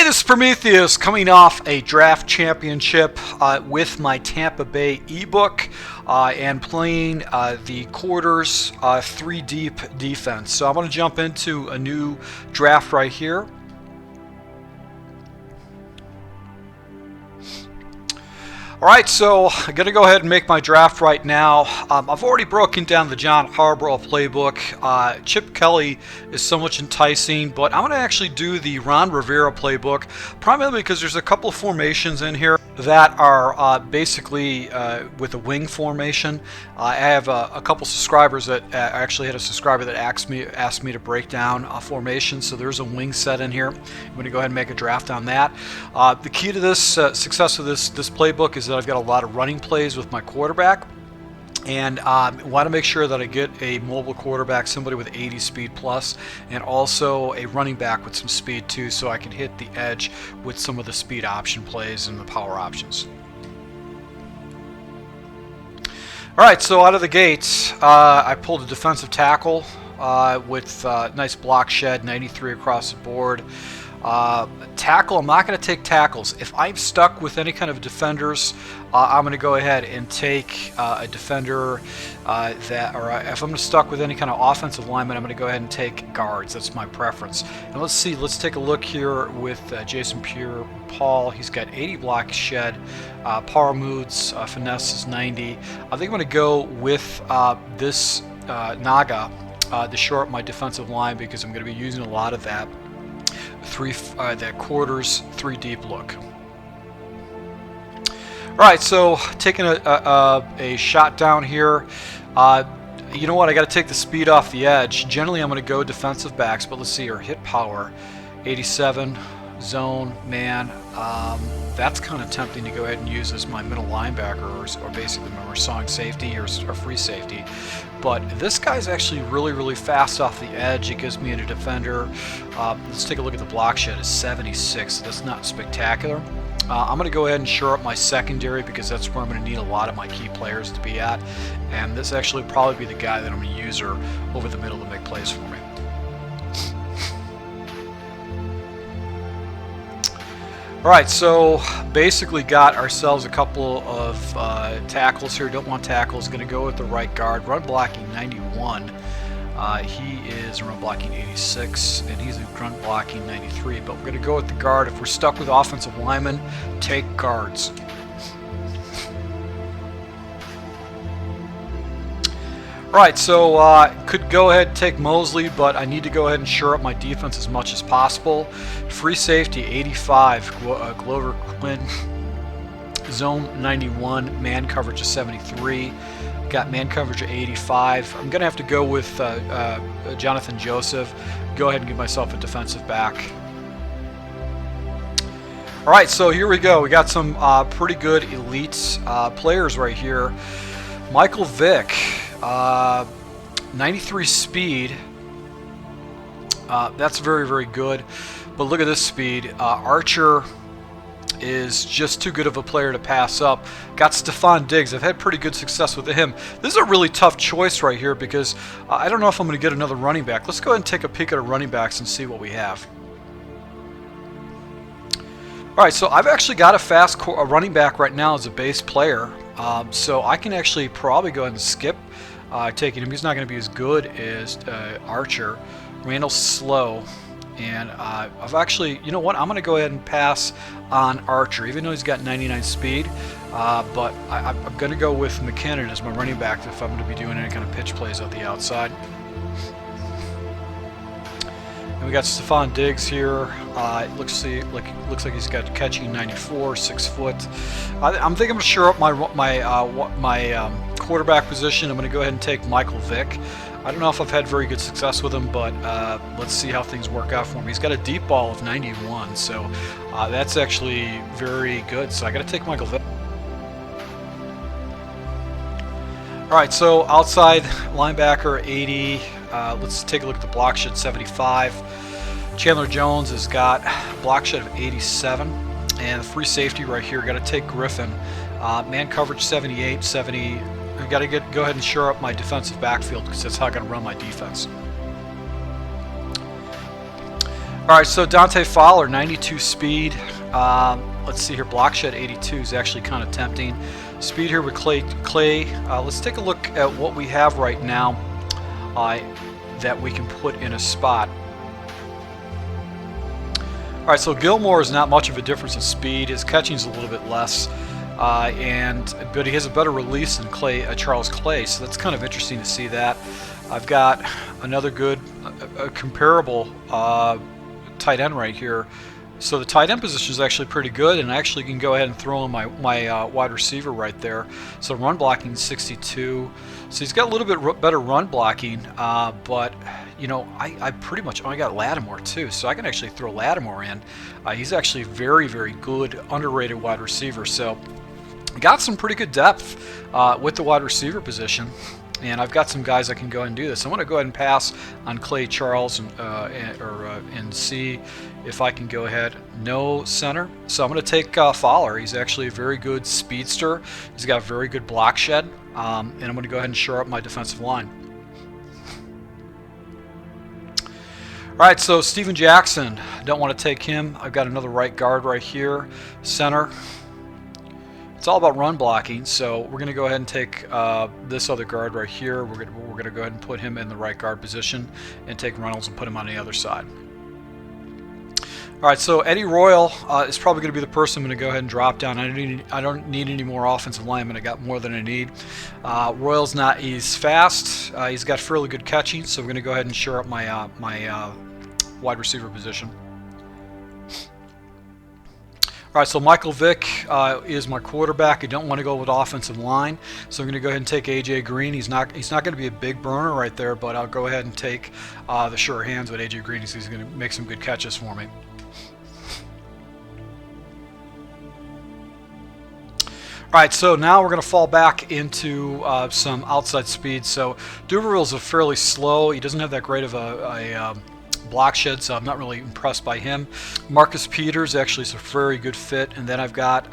This is Prometheus coming off a draft championship with my Tampa Bay Ebook and playing the quarters 3 deep defense. So I'm going to jump into a new draft right here. Alright, so I'm going to go ahead and make my draft right now. I've already broken down the John Harbaugh playbook. Chip Kelly is so much enticing, but I'm going to actually do the Ron Rivera playbook, primarily because there's a couple of formations in here that are basically with a wing formation. I have a couple subscribers that actually had a subscriber that asked me to break down a formation, so there's a wing set in here. I'm going to go ahead and make a draft on that. The key to this success of this playbook is that I've got a lot of running plays with my quarterback, and want to make sure that I get a mobile quarterback, somebody with 80 speed plus, and also a running back with some speed too, so I can hit the edge with some of the speed option plays and the power options. Alright, so out of the gates, I pulled a defensive tackle with nice block shed, 93 across the board. Tackle, I'm not going to take tackles. If I'm stuck with any kind of defenders, I'm going to go ahead and take a defender if I'm stuck with any kind of offensive lineman, I'm going to go ahead and take guards. That's my preference. And let's see, let's take a look here with Jason Pierre-Paul. He's got 80 block shed, power moods, finesse is 90. I think I'm going to go with this Naga to shore up my defensive line, because I'm going to be using a lot of that. That quarters 3 deep look. Alright, so taking a shot down here. You know what, I got to take the speed off the edge. Generally I'm going to go defensive backs, but let's see here. Hit power 87, zone, man. That's kind of tempting to go ahead and use as my middle linebacker, or basically my song safety or free safety. But this guy's actually really fast off the edge. It gives me a defender. Let's take a look at the block shed. It's 76. That's not spectacular. I'm going to go ahead and shore up my secondary, because that's where I'm going to need a lot of my key players to be at. And this actually probably be the guy that I'm going to use her over the middle to make plays for me. Alright, so basically got ourselves a couple of tackles here. Don't want tackles. Going to go with the right guard. Run blocking 91. He is run blocking 86, and he's run blocking 93. But we're going to go with the guard. If we're stuck with offensive linemen, take guards. Right, so could go ahead and take Mosley, but I need to go ahead and shore up my defense as much as possible. Free safety 85, Glover Quinn. Zone 91, man coverage of 73. Got man coverage of 85. I'm going to have to go with Jonathan Joseph. Go ahead and give myself a defensive back. Alright, so here we go. We got some pretty good elite players right here. Michael Vick. 93 speed. That's very good. But look at this speed. Archer is just too good of a player to pass up. Got Stephon Diggs. I've had pretty good success with him. This is a really tough choice right here, because I don't know if I'm going to get another running back. Let's go ahead and take a peek at our running backs and see what we have. Alright, so I've actually got a fast running back right now as a base player. So I can actually probably go ahead and skip taking him. He's not going to be as good as Archer. Randall's slow. And I've actually, you know what, I'm going to go ahead and pass on Archer, even though he's got 99 speed. But I'm going to go with McKinnon as my running back if I'm going to be doing any kind of pitch plays out the outside. And we got Stephon Diggs here. It looks like he's got catching 94, 6 foot. I'm thinking I'm going to shore up my quarterback position. I'm going to go ahead and take Michael Vick. I don't know if I've had very good success with him, but let's see how things work out for him. He's got a deep ball of 91, so that's actually very good. So I got to take Michael Vick. All right, so outside linebacker 80. Let's take a look at the block shed 75. Chandler Jones has got a block shed of 87, and the free safety right here. Got to take Griffin. Man coverage 78, 70. I got to go ahead and shore up my defensive backfield, because that's how I'm going to run my defense. All right, so Dante Fowler, 92 speed. Let's see here, block shed 82 is actually kind of tempting. Speed here with Clay. Let's take a look at what we have right now that we can put in a spot. All right, so Gilmore is not much of a difference in speed. His catching is a little bit less, but he has a better release than Charles Clay, so that's kind of interesting to see that. I've got another good, comparable tight end right here. So the tight end position is actually pretty good, and I actually can go ahead and throw in my wide receiver right there. So run blocking 62. So he's got a little bit better run blocking, but you know, I pretty much only got Lattimore too, so I can actually throw Lattimore in. He's actually very, very good, underrated wide receiver. So got some pretty good depth with the wide receiver position. And I've got some guys that can go ahead and do this. I want to go ahead and pass on Clay Charles and see if I can go ahead. No center. So I'm going to take Fowler. He's actually a very good speedster. He's got a very good block shed. And I'm going to go ahead and shore up my defensive line. All right, so Steven Jackson. Don't want to take him. I've got another right guard right here. Center. It's all about run blocking, so we're going to go ahead and take this other guard right here. We're going to go ahead and put him in the right guard position and take Reynolds and put him on the other side. All right, so Eddie Royal is probably going to be the person I'm going to go ahead and drop down. I don't need any more offensive linemen. I got more than I need. Royal's not he's fast. He's got fairly good catching, so we're going to go ahead and shore up my wide receiver position. All right, so Michael Vick is my quarterback. I don't want to go with offensive line, so I'm going to go ahead and take AJ Green. He's not going to be a big burner right there, but I'll go ahead and take the sure hands with AJ Green. He's going to make some good catches for me. All right, so now we're going to fall back into some outside speed. So Duverville's a fairly slow. He doesn't have that great of a block shed, so I'm not really impressed by him. Marcus Peters actually is a very good fit, and then I've got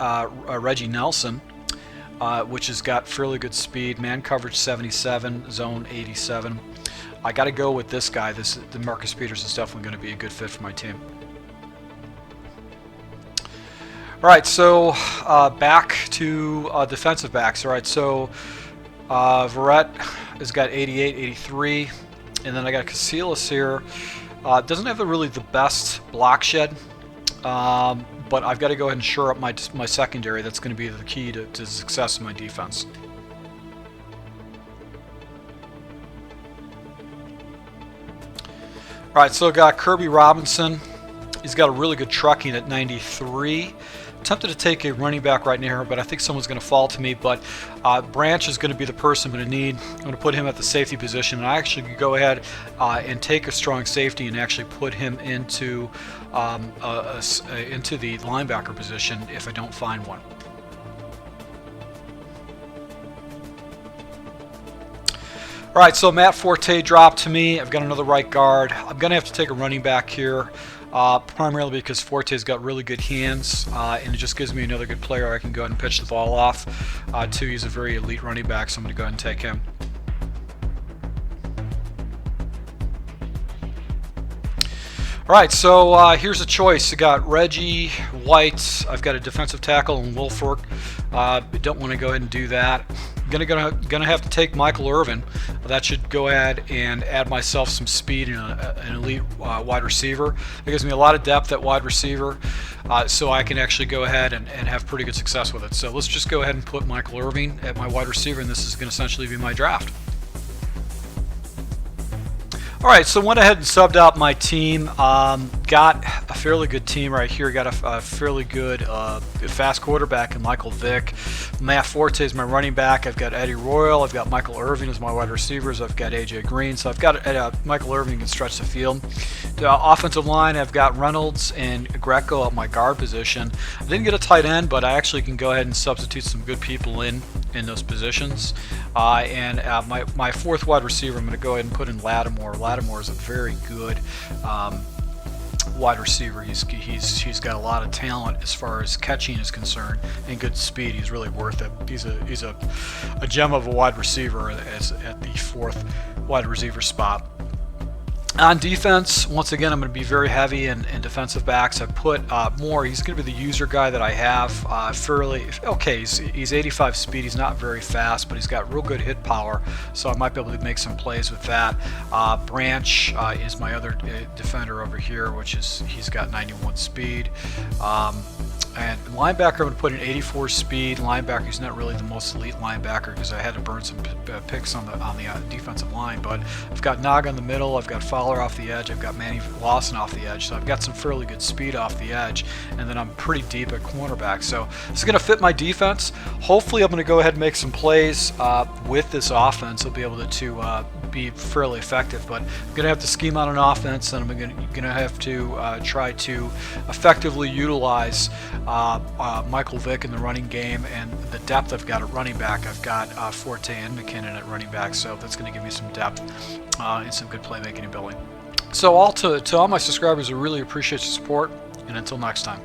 Reggie Nelson, which has got fairly good speed, man coverage 77, zone 87. I got to go with this guy. The Marcus Peters is definitely going to be a good fit for my team. All right, so back to defensive backs. All right, so Verrett has got 88, 83, and then I got Casillas here. Doesn't have really the best block shed, but I've got to go ahead and shore up my secondary. That's going to be the key to success in my defense. All right, so I got Kirby Robinson. He's got a really good trucking at 93. Tempted to take a running back right near her, but I think someone's going to fall to me. But Branch is going to be the person I'm going to need. I'm going to put him at the safety position, and I actually could go ahead and take a strong safety and actually put him into the linebacker position if I don't find one. All right, so Matt Forte dropped to me. I've got another right guard. I'm going to have to take a running back here. Primarily because Forte's got really good hands, and it just gives me another good player I can go ahead and pitch the ball off to. He's a very elite running back, so I'm going to go ahead and take him. All right, so here's a choice. I got Reggie White. I've got a defensive tackle in Wolford. Don't want to go ahead and do that. I'm gonna have to take Michael Irvin. That should go ahead and add myself some speed and an elite wide receiver. It gives me a lot of depth at wide receiver, so I can actually go ahead and have pretty good success with it. So let's just go ahead and put Michael Irvin at my wide receiver, and this is going to essentially be my draft. All right, so went ahead and subbed out my team. Got a fairly good team right here. Got a fairly good fast quarterback in Michael Vick. Matt Forte is my running back. I've got Eddie Royal. I've got Michael Irvin as my wide receivers. I've got AJ Green. So I've got Michael Irvin can stretch the field. The offensive line, I've got Reynolds and Greco at my guard position. I didn't get a tight end, but I actually can go ahead and substitute some good people in those positions. My fourth wide receiver, I'm going to go ahead and put in Lattimore. Lattimore is a very good wide receiver. He's got a lot of talent as far as catching is concerned and good speed. He's really worth it. He's a gem of a wide receiver at the fourth wide receiver spot. On defense, once again, I'm going to be very heavy in defensive backs. I put Moore. He's going to be the user guy that I have. Fairly okay. He's 85 speed. He's not very fast, but he's got real good hit power, so I might be able to make some plays with that. Branch is my other defender over here, which is he's got 91 speed. And linebacker, I'm going to put an 84 speed linebacker. He's not really the most elite linebacker because I had to burn some picks on the defensive line. But I've got Naga in the middle. I've got Fowler off the edge. I've got Manny Lawson off the edge. So I've got some fairly good speed off the edge. And then I'm pretty deep at cornerback. So this is going to fit my defense. Hopefully, I'm going to go ahead and make some plays with this offense. I'll be able to be fairly effective. But I'm going to have to scheme out an offense, and I'm going to have to try to effectively utilize Michael Vick in the running game, and the depth I've got at running back. I've got Forte and McKinnon at running back, so that's going to give me some depth and some good playmaking ability. So to all my subscribers, I really appreciate your support, and until next time.